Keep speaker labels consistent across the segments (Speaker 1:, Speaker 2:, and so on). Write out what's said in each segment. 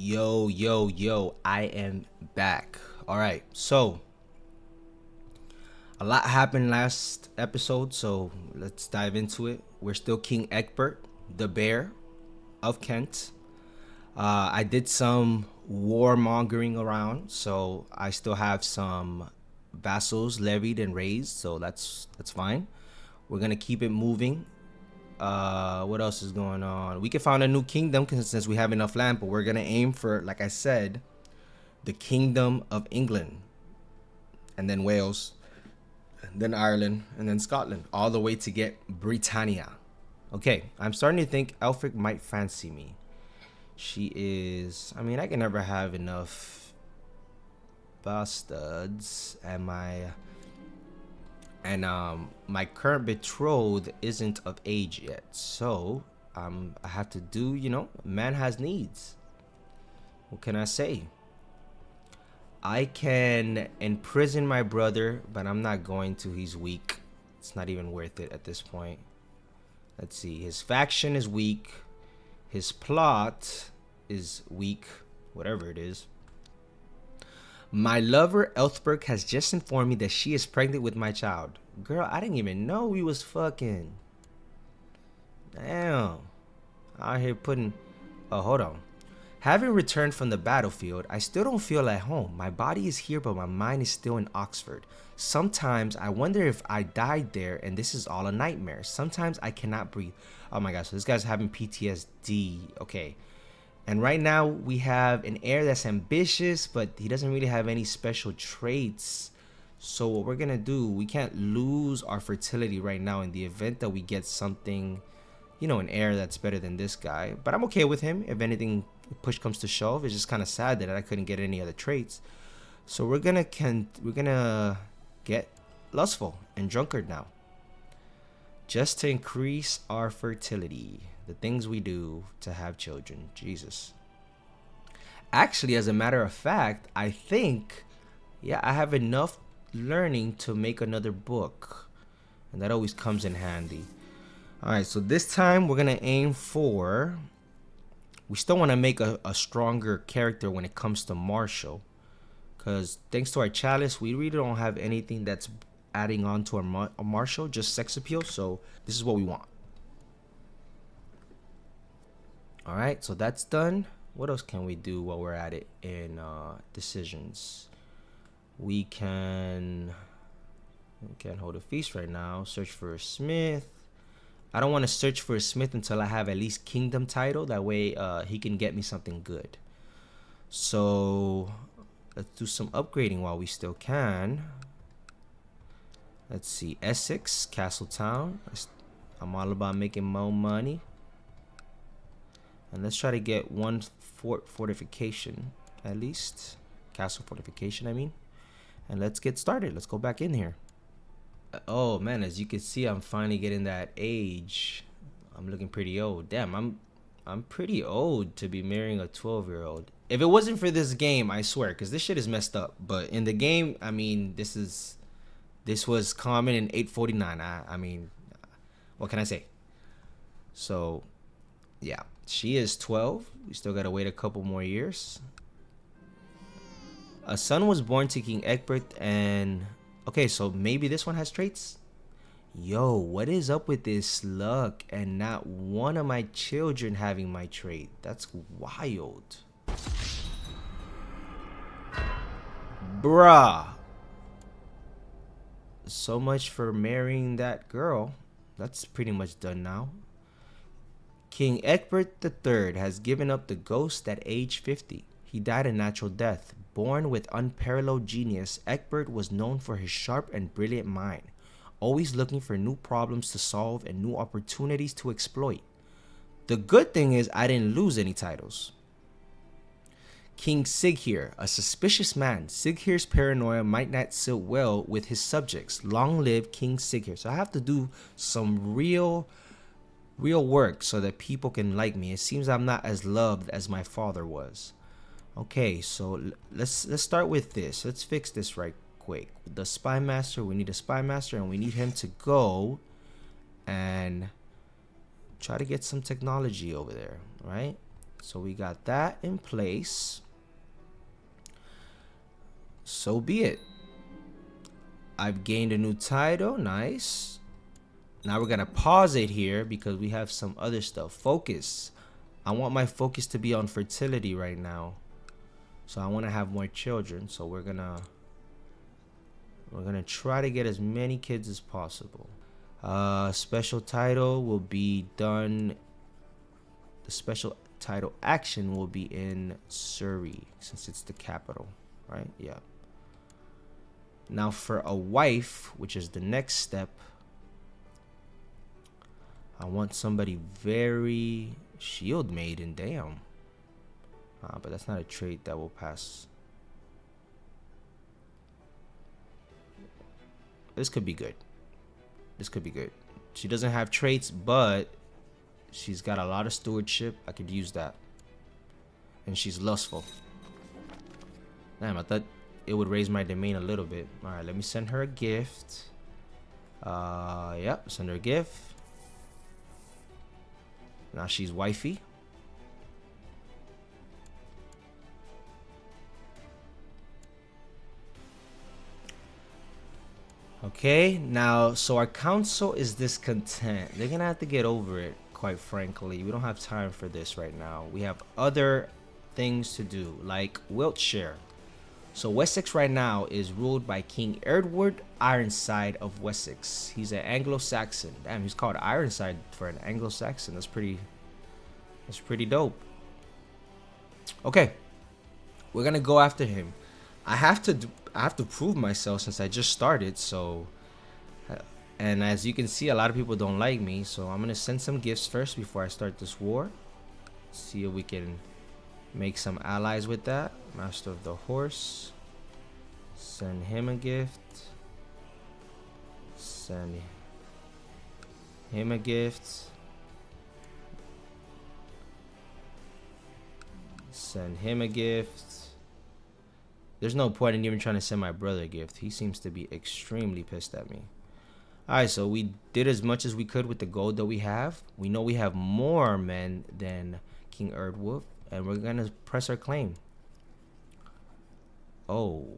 Speaker 1: Yo, I am back. All right, so a lot happened last episode, so let's dive into it. We're still King Egbert, the Bear of Kent. I did some warmongering around, so I still have some vassals levied and raised, so that's fine. We're gonna keep it moving. What else is going on? We can found a new kingdom since we have enough land, but we're gonna aim for, like I said, the Kingdom of England, and then Wales, and then Ireland, and then Scotland, all the way to get Britannia. Okay, I'm starting to think Elfric might fancy me. She is. I mean, I can never have enough bastards, and my current betrothed isn't of age yet, so I have to do. Man has needs. What can I say? I can imprison my brother, but I'm not going to. He's weak. It's not even worth it at this point. Let's see. His faction is weak. His plot is weak. Whatever it is. My lover, Elthberg, has just informed me that she is pregnant with my child. Girl, I didn't even know we was fucking. Damn. Out here putting... Oh, hold on. Having returned from the battlefield, I still don't feel at home. My body is here, but my mind is still in Oxford. Sometimes I wonder if I died there and this is all a nightmare. Sometimes I cannot breathe. Oh my gosh, so this guy's having PTSD. Okay. And right now we have an heir that's ambitious, but he doesn't really have any special traits. So what we're going to do, we can't lose our fertility right now in the event that we get something, an heir that's better than this guy. But I'm okay with him. If anything, push comes to shove. It's just kind of sad that I couldn't get any other traits. So we're gonna get lustful and drunkard now, just to increase our fertility. The things we do to have children. Jesus. Actually, as a matter of fact, I think, I have enough learning to make another book, and that always comes in handy. All right, so this time we're gonna aim for. We still want to make a stronger character when it comes to martial, because thanks to our chalice, we really don't have anything that's adding on to our martial, just sex appeal. So this is what we want. All right, so that's done. What else can we do while we're at it in decisions? We can't hold a feast right now. Search for a smith. I don't want to search for a smith until I have at least kingdom title. That way he can get me something good. So let's do some upgrading while we still can. Let's see. Essex, Castletown. I'm all about making more money. And let's try to get one fortification at least. Castle fortification, I mean. And let's get started. Let's go back in here. Oh man, as you can see, I'm finally getting that age. I'm looking pretty old. Damn, I'm pretty old to be marrying a 12-year-old. If it wasn't for this game, I swear, because this shit is messed up. But in the game, I mean, this was common in 849. I mean, what can I say? So, yeah, she is 12. We still gotta wait a couple more years. A son was born to King Egbert and... Okay, so maybe this one has traits? Yo, what is up with this luck and not one of my children having my trait? That's wild. Bruh. So much for marrying that girl. That's pretty much done now. King Egbert III has given up the ghost at age 50. He died a natural death. Born with unparalleled genius, Egbert was known for his sharp and brilliant mind, always looking for new problems to solve and new opportunities to exploit. The good thing is I didn't lose any titles. King Sighir, a suspicious man. Sighir's paranoia might not sit well with his subjects. Long live King Sighir. So I have to do some real work so that people can like me. It seems I'm not as loved as my father was. Okay, so let's start with this. Let's fix this right quick. The spy master, we need a spy master, and we need him to go and try to get some technology over there, right? So we got that in place. So be it. I've gained a new title. Nice. Now we're gonna pause it here because we have some other stuff. Focus. I want my focus to be on fertility right now. So I want to have more children. So we're gonna try to get as many kids as possible. Special title will be done. The special title action will be in Surrey since it's the capital, right? Yeah. Now for a wife, which is the next step, I want somebody very shield maiden. Damn. But that's not a trait that will pass. This could be good. This could be good. She doesn't have traits, but she's got a lot of stewardship. I could use that. And she's lustful. Damn, I thought it would raise my domain a little bit. All right, let me send her a gift. Yep, send her a gift. Now she's wifey. Okay, now, so our council is discontent. They're gonna have to get over it, quite frankly. We don't have time for this right now. We have other things to do, like Wiltshire. So Wessex right now is ruled by King Edward Ironside of Wessex. He's an Anglo-Saxon. Damn, he's called Ironside for an Anglo-Saxon. That's pretty dope. Okay, we're gonna go after him. I have to prove myself since I just started. So, and as you can see, a lot of people don't like me. So I'm gonna send some gifts first before I start this war. See if we can make some allies with that. Master of the Horse. Send him a gift. Send him a gift. Send him a gift. There's no point in even trying to send my brother a gift. He seems to be extremely pissed at me. Alright, so we did as much as we could with the gold that we have. We know we have more men than King Erdwulf, and we're gonna press our claim. Oh,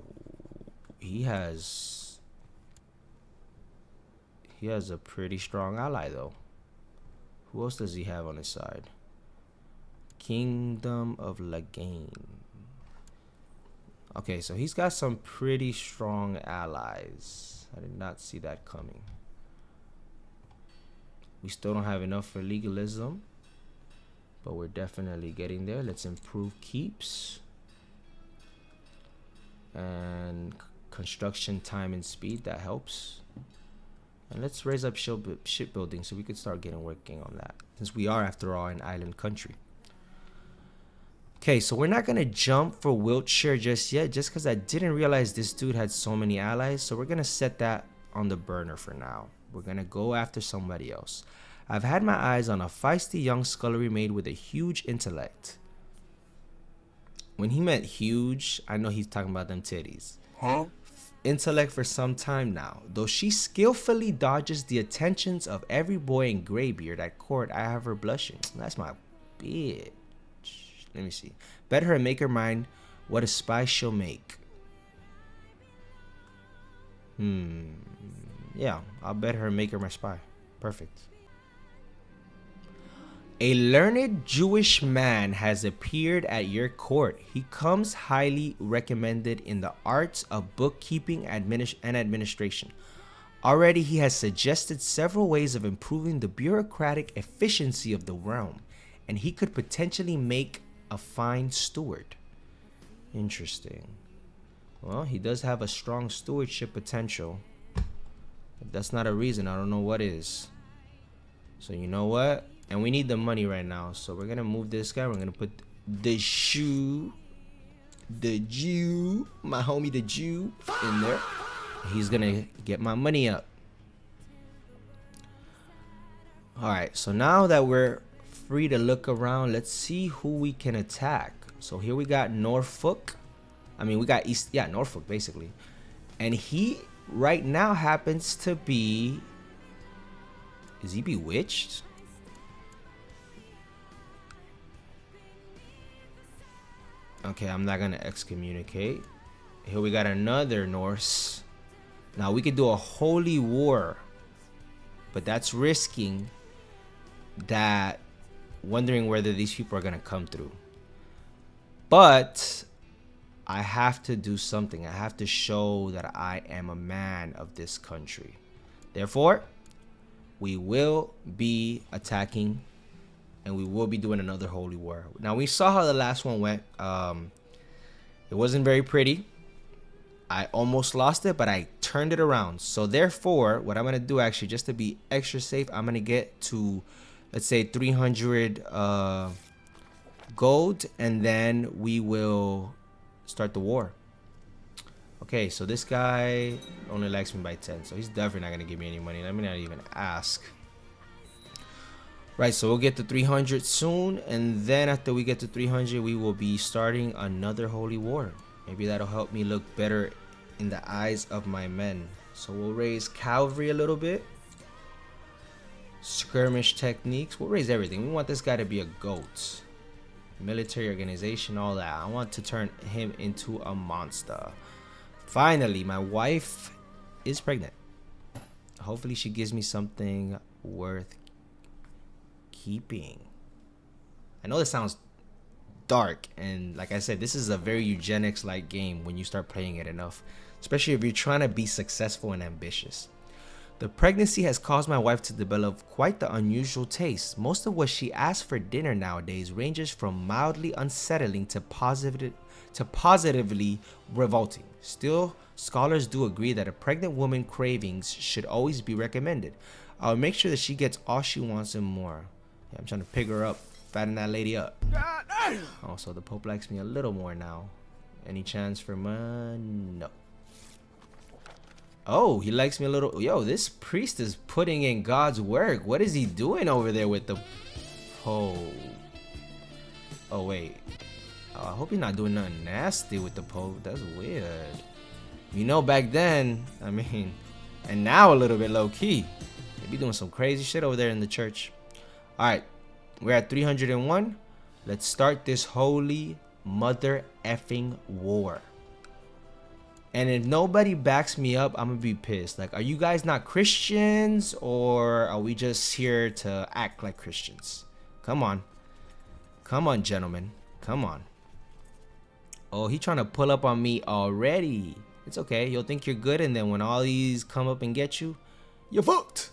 Speaker 1: he has a pretty strong ally though. Who else does he have on his side? Kingdom of Lagaine. Okay, so he's got some pretty strong allies. I did not see that coming. We still don't have enough for legalism, but we're definitely getting there. Let's improve keeps and construction time and speed. That helps. And let's raise up shipbuilding so we could start working on that, since we are, after all, an island country. Okay, so we're not gonna jump for Wiltshire just yet, just because I didn't realize this dude had so many allies. So we're gonna set that on the burner for now. We're gonna go after somebody else. I've had my eyes on a feisty young scullery maid with a huge intellect. When he meant huge, I know he's talking about them titties. Huh? Intellect for some time now. Though she skillfully dodges the attentions of every boy in graybeard at court, I have her blushing. That's my bitch. Let me see. Bet her and make her mind what a spy she'll make. Yeah, I'll bet her and make her my spy. Perfect. A learned Jewish man has appeared at your court. He comes highly recommended in the arts of bookkeeping and administration. Already he has suggested several ways of improving the bureaucratic efficiency of the realm, and he could potentially make a fine steward. Interesting. Well, he does have a strong stewardship potential. If that's not a reason, I don't know what is. So you know what? And we need the money right now. So we're gonna move this guy. We're gonna put the Jew, my homie the Jew, in there. He's gonna get my money up. Alright, so now that we're free to look around, let's see who we can attack. So here we got Norfolk. I mean, we got East, yeah, Norfolk basically. And he right now happens to be, is he bewitched? Okay, I'm not gonna excommunicate. Here we got another Norse. Now we could do a holy war, but that's risking that, wondering whether these people are gonna come through. But I have to do something. I have to show that I am a man of this country. Therefore, we will be attacking, and we will be doing another holy war. Now, we saw how the last one went. It wasn't very pretty. I almost lost it, but I turned it around. So therefore, what I'm gonna do, actually, just to be extra safe, I'm gonna get to, let's say, 300 gold, and then we will start the war. Okay, so this guy only likes me by 10, so he's definitely not gonna give me any money. Let me not even ask. Right, so we'll get to 300 soon, and then after we get to 300, we will be starting another holy war. Maybe that'll help me look better in the eyes of my men. So we'll raise cavalry a little bit, skirmish techniques. We'll raise everything. We want this guy to be a goat. Military organization, all that. I want to turn him into a monster. Finally, my wife is pregnant. Hopefully she gives me something worth keeping. I know this sounds dark, and like I said, this is a very eugenics like game when you start playing it enough, especially if you're trying to be successful and ambitious. The pregnancy has caused my wife to develop quite the unusual taste. Most of what she asks for dinner nowadays ranges from mildly unsettling to positively revolting. Still, scholars do agree that a pregnant woman's cravings should always be recommended. I'll make sure that she gets all she wants and more. Yeah, I'm trying to pick her up, fatten that lady up. Oh, so the Pope likes me a little more now. Any chance for money? No. Oh, he likes me a little. Yo, this priest is putting in God's work. What is he doing over there with the Pope? Oh, wait. I hope he's not doing nothing nasty with the Pope. That's weird. You know, back then, I mean, and now a little bit low key. They be doing some crazy shit over there in the church. All right, we're at 301. Let's start this holy mother effing war. And if nobody backs me up, I'm gonna be pissed. Like, are you guys not Christians, or are we just here to act like Christians? Come on. Come on, gentlemen. Come on. Oh, he trying to pull up on me already. It's okay. You'll think you're good, and then when all these come up and get you, you're fucked.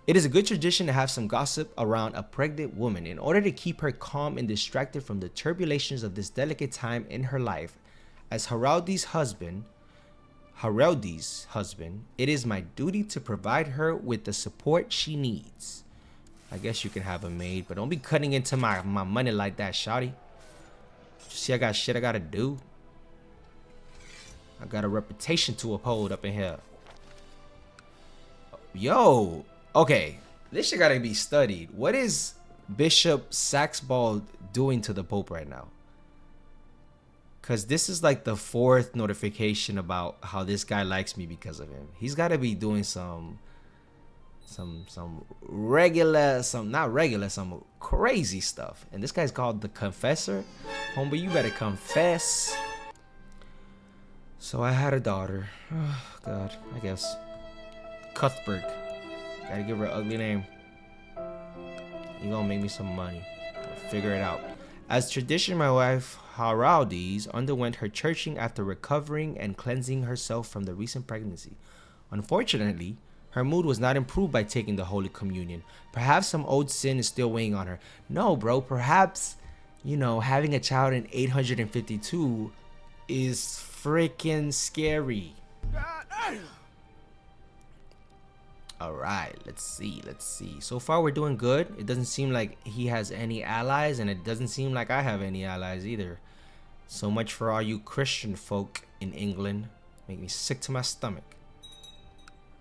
Speaker 1: It is a good tradition to have some gossip around a pregnant woman in order to keep her calm and distracted from the turbulations of this delicate time in her life. As Haraldi's husband, it is my duty to provide her with the support she needs. I guess you can have a maid, but don't be cutting into my money like that, shawty. See, I got shit I gotta do. I got a reputation to uphold up in here. Yo, okay, this shit gotta be studied. What is Bishop Saxball doing to the Pope right now? Because this is like the 4th notification about how this guy likes me because of him. He's got to be doing some crazy stuff. And this guy's called the Confessor. Homie, you better confess. So I had a daughter. Oh, God, I guess. Cuthbert. Gotta give her an ugly name. You gonna make me some money. I'll figure it out. As tradition, my wife Haraldis underwent her churching after recovering and cleansing herself from the recent pregnancy. Unfortunately, her mood was not improved by taking the Holy Communion. Perhaps some old sin is still weighing on her. No, bro, perhaps, you know, having a child in 852 is freaking scary. All right, let's see. So far, we're doing good. It doesn't seem like he has any allies, and it doesn't seem like I have any allies either. So much for all you Christian folk in England. Make me sick to my stomach.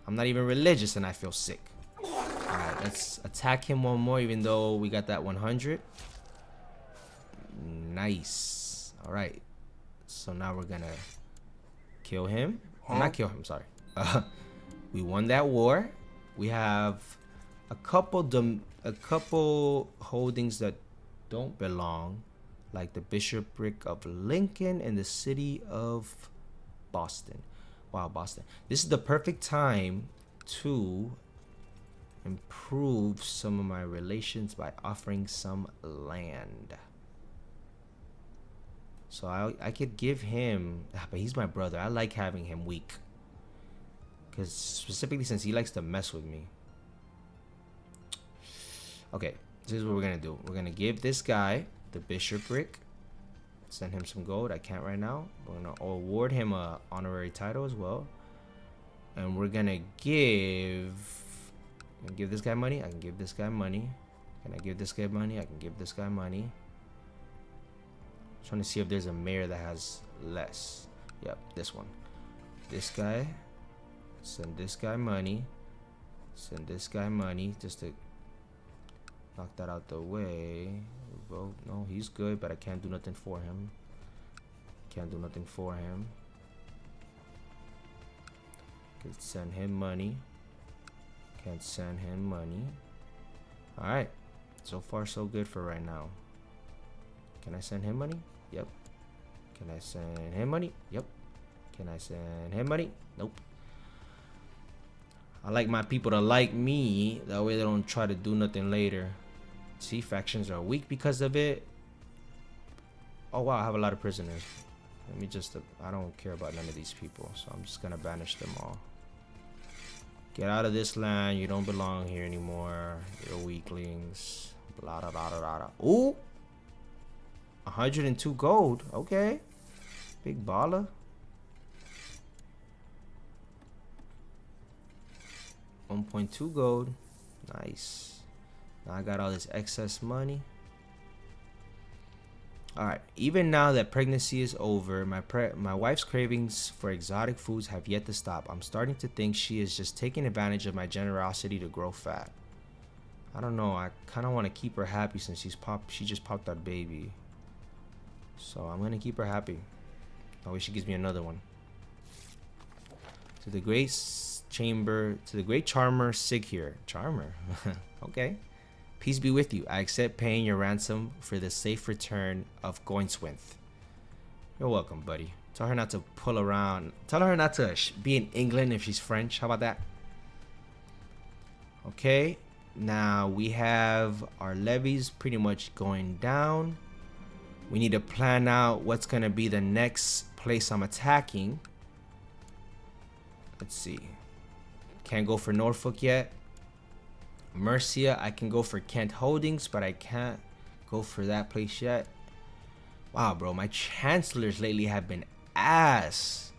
Speaker 1: I'm not even religious, and I feel sick. All right, let's attack him one more, even though we got that 100. Nice. All right. So now we're gonna kill him. Not kill him, sorry. We won that war. We have a couple holdings that don't belong. like the bishopric of Lincoln and the city of Boston. Wow, Boston. This is the perfect time to improve some of my relations by offering some land. So I could give him, but he's my brother. I like having him weak. Because specifically since he likes to mess with me. Okay, this is what we're going to do. We're going to give this guy the bishopric. Send him some gold. I can't right now. We're going to award him a honorary title as well. And we're going to give this guy money. I can give this guy money. Can I give this guy money? I can give this guy money. Trying to see if there's a mayor that has less. Yep, this one. This guy. Send this guy money. Send this guy money just to knock that out the way. Vote. No, he's good, but I can't do nothing for him. Can't do nothing for him. Could send him money. Can't send him money. Alright. So far, so good for right now. Can I send him money? Yep. Can I send him money? Yep. Can I send him money? Nope. I like my people to like me. That way they don't try to do nothing later. See, factions are weak because of it. Oh, wow. I have a lot of prisoners. Let me just... I don't care about none of these people. So I'm just going to banish them all. Get out of this land. You don't belong here anymore. You're weaklings. Blah, blah, blah, blah, blah. Ooh. 102 gold. Okay. Big baller. 1.2 gold. Nice. Now I got all this excess money. Alright. Even now that pregnancy is over, my wife's cravings for exotic foods have yet to stop. I'm starting to think she is just taking advantage of my generosity to grow fat. I don't know. I kind of want to keep her happy since she just popped that baby. So I'm going to keep her happy. I wish she gives me another one. To the great chamber, to the great charmer Sig here. Charmer. Okay. Peace be with you. I accept paying your ransom for the safe return of Goinswinth. You're welcome, buddy. Tell her not to pull around. Tell her not to be in England if she's French. How about that? Okay. Now we have our levies pretty much going down. We need to plan out what's going to be the next place I'm attacking. Let's see. Can't go for Norfolk yet. Mercia, I can go for Kent Holdings, but I can't go for that place yet. Wow, bro, my chancellors lately have been ass.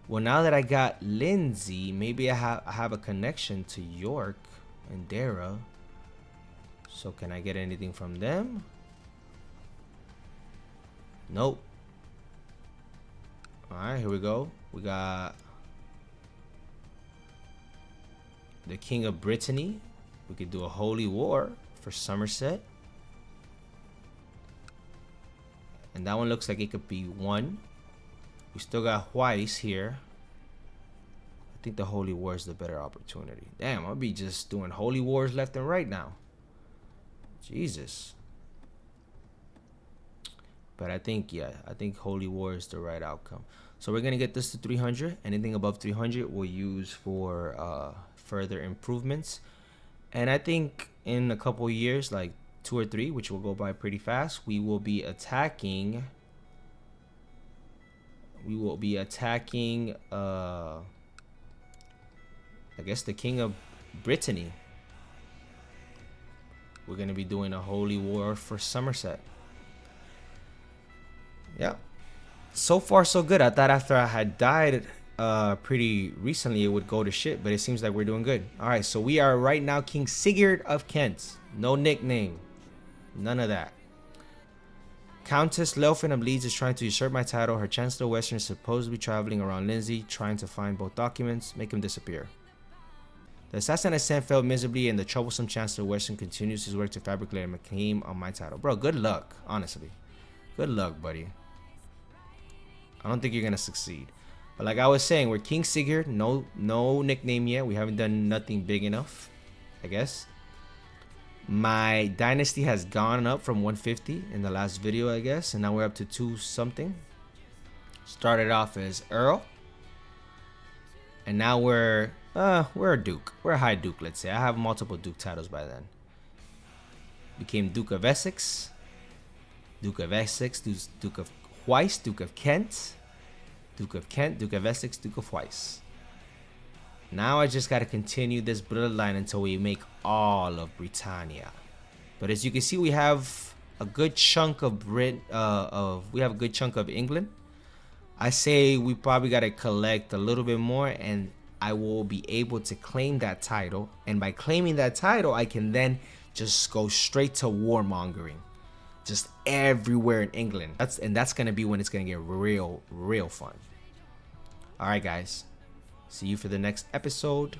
Speaker 1: Well, now that I got Lindsay, maybe I have a connection to York and Dara. So can I get anything from them? Nope. Alright, here we go. We got the King of Britannia. We could do a holy war for Somerset. And that one looks like it could be won. We still got Weiss here. I think the holy war is the better opportunity. Damn, I'll be just doing holy wars left and right now. Jesus. But I think, yeah, I think holy war is the right outcome. So we're going to get this to 300. Anything above 300 we'll use for further improvements. And I think in a couple years, like 2 or 3, which will go by pretty fast, we will be attacking. I guess the King of Britannia. We're going to be doing a holy war for Somerset. Yeah. So far, so good. I thought after I had died pretty recently, it would go to shit, but it seems like we're doing good. All right, so we are right now King Sigurd of Kent. No nickname. None of that. Countess Lelfin of Leeds is trying to usurp my title. Her Chancellor Western is supposed to be traveling around Lindsay, trying to find both documents, make him disappear. The assassin I sent failed miserably, and the troublesome Chancellor Western continues his work to fabricate a claim on my title. Bro, good luck, honestly. Good luck, buddy. I don't think you're gonna succeed. But like I was saying, we're King Sigurd. No nickname yet. We haven't done nothing big enough, I guess. My dynasty has gone up from 150 in the last video, I guess, and now we're up to 2 something. Started off as Earl, and now we're a Duke. We're a High Duke, let's say. I have multiple Duke titles by then. Became Duke of Essex, Duke of Essex, Duke of Weiss, Duke of Kent, Duke of Kent, Duke of Essex, Duke of Weiss. Now I just gotta continue this bloodline until we make all of Britannia. But as you can see, we have a good chunk of England. I say we probably gotta collect a little bit more, and I will be able to claim that title. And by claiming that title, I can then just go straight to warmongering, just everywhere in England. That's gonna be when it's gonna get real fun. All right, guys. See you for the next episode.